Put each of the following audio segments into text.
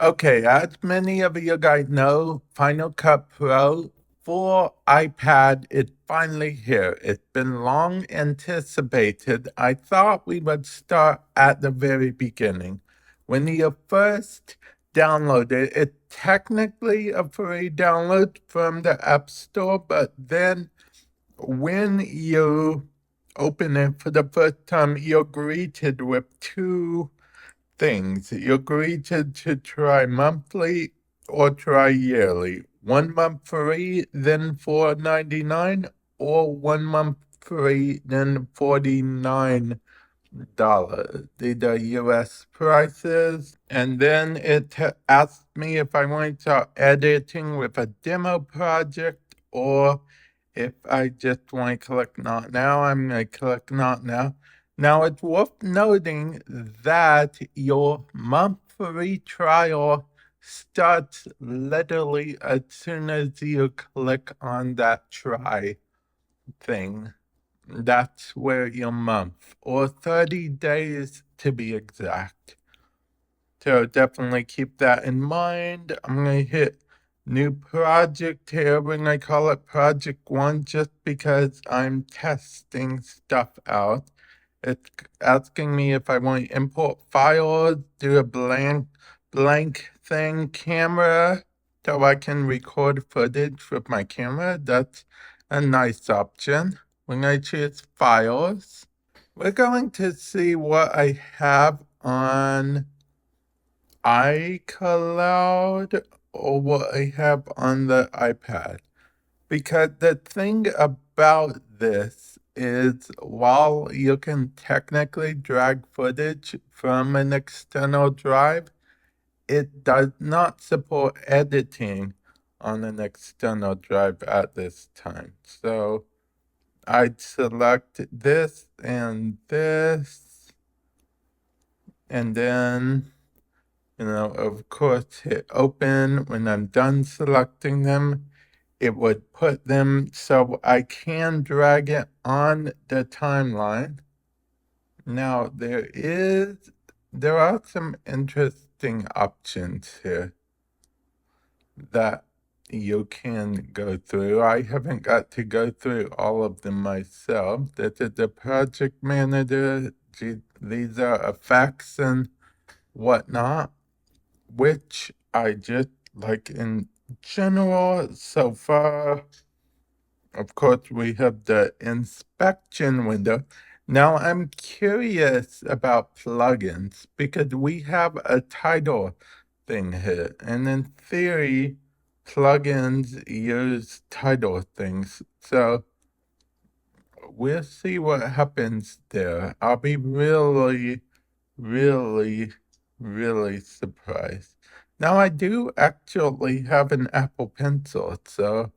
Okay, as many of you guys know, Final Cut Pro for iPad is finally here. It's been long anticipated. I thought we would start at the very beginning. When you first download it, it's technically a free download from the App Store, but then when you open it for the first time, you're greeted with two things. You agree to try monthly or try yearly. 1 month free, then $4.99, or 1 month free, then $49. These are US prices. And then it asked me if I wanted to start editing with a demo project or if I just want to click not now. I'm going to click not now. Now it's worth noting that your month free trial starts literally as soon as you click on that try thing. That's where your month, or 30 days to be exact. So definitely keep that in mind. I'm going to hit new project here. We're going to call it project one just because I'm testing stuff out. It's asking me if I want to import files, do a blank thing camera so I can record footage with my camera. That's a nice option. We're going to choose files. We're going to see what I have on iCloud or what I have on the iPad. Because the thing about this is while you can technically drag footage from an external drive, it does not support editing on an external drive at this time. So I'd select this, and then of course, hit open. When I'm done selecting them, it would put them so I can drag it on the timeline. Now, there are some interesting options here that you can go through. I haven't got to go through all of them myself. This is the project manager. These are effects and whatnot, which I just like in general so far. Of course, we have the inspection window. Now, I'm curious about plugins because we have a title thing here. And in theory, plugins use title things. So we'll see what happens there. I'll be really, really, really surprised. Now, I do actually have an Apple Pencil, so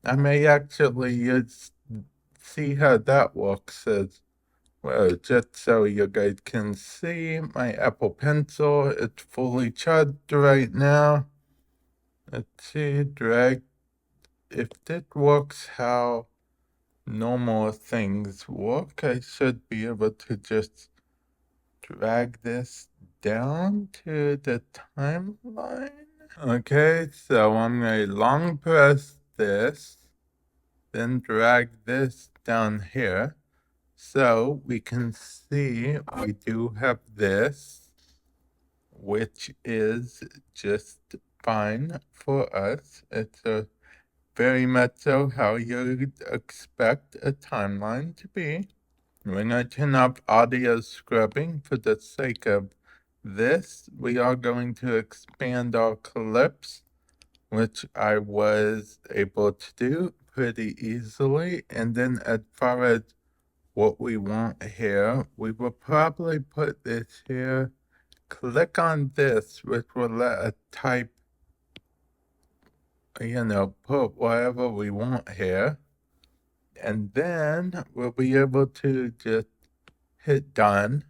I may actually see how that works as well, just so you guys can see my Apple Pencil. It's fully charged right now. Let's see, drag. If this works how normal things work, I should be able to just drag this down to the timeline. Okay, so I'm going to long press this, then drag this down here. So we can see we do have this, which is just fine for us. It's a very much so how you'd expect a timeline to be. We're going to turn off audio scrubbing for the sake of this. We are going to expand our clips, which I was able to do pretty easily. And then as far as what we want here, we will probably put this here. Click on this, which will let us type, put whatever we want here. And then we'll be able to just hit done.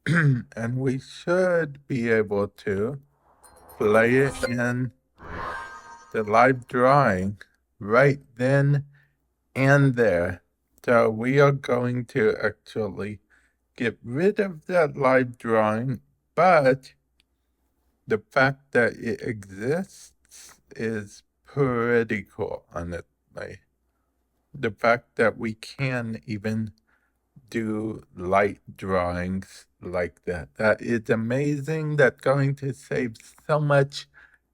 And we should be able to play it in the live drawing right then and there. So we are going to actually get rid of that live drawing, but the fact that it exists is pretty cool, honestly. The fact that we can even do light drawings like that. That is amazing. That's going to save so much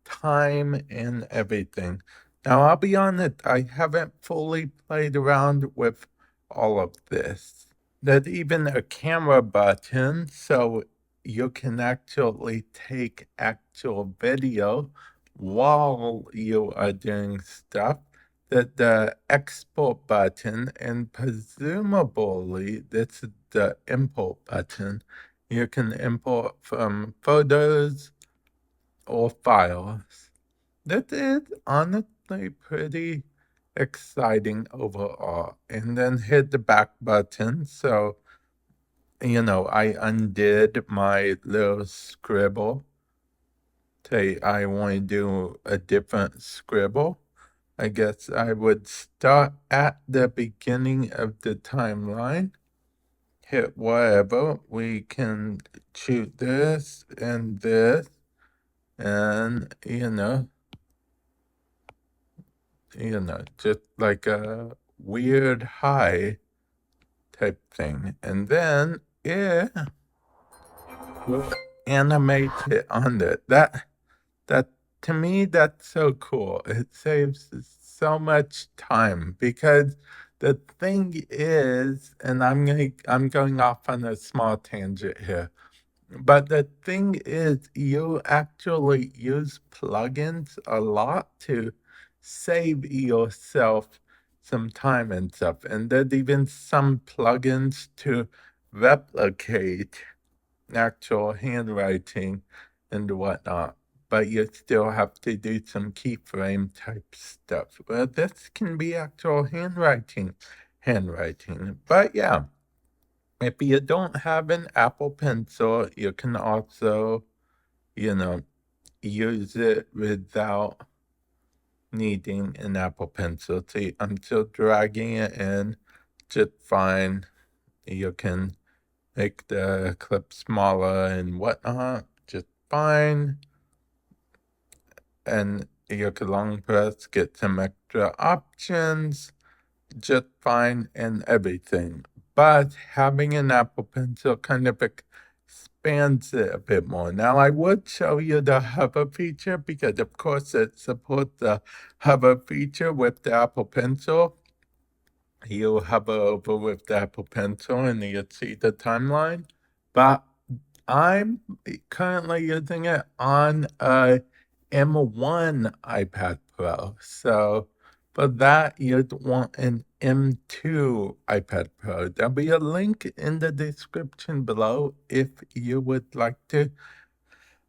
time and everything. Now, I'll be honest, I haven't fully played around with all of this. There's even a camera button, so you can actually take actual video while you are doing stuff. The export button, and presumably this is the import button. You can import from photos or files. That is honestly pretty exciting overall. And then hit the back button. So, I undid my little scribble. Say I want to do a different scribble. I guess I would start at the beginning of the timeline, hit whatever. We can choose this and this, and just like a weird high type thing. And then we'll animate it on it. That to me, that's so cool. It saves so much time because the thing is, and I'm going off on a small tangent here, but the thing is, you actually use plugins a lot to save yourself some time and stuff. And there's even some plugins to replicate actual handwriting and whatnot, but you still have to do some keyframe type stuff. Well, this can be actual handwriting. But yeah, if you don't have an Apple Pencil, you can also, you know, use it without needing an Apple Pencil. See, I'm still dragging it in just fine. You can make the clip smaller and whatnot, just fine. And you can long press, get some extra options, just fine and everything. But having an Apple Pencil kind of expands it a bit more. Now, I would show you the hover feature because, of course, it supports the hover feature with the Apple Pencil. You hover over with the Apple Pencil and you see the timeline. But I'm currently using it on a M1 iPad Pro. So for that, you'd want an M2 iPad Pro. There'll be a link in the description below if you would like to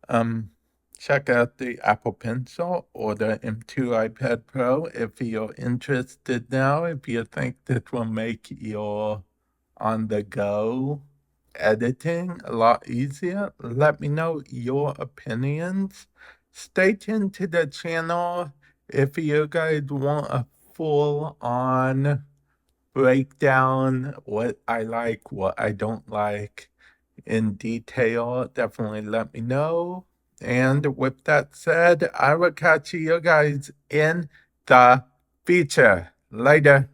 um, check out the Apple Pencil or the M2 iPad Pro if you're interested now. If you think this will make your on the go editing a lot easier, let me know your opinions. Stay tuned to the channel if you guys want a full on breakdown what I like, what I don't like in detail. Definitely let me know. And with that said, I will catch you guys in the future. Later.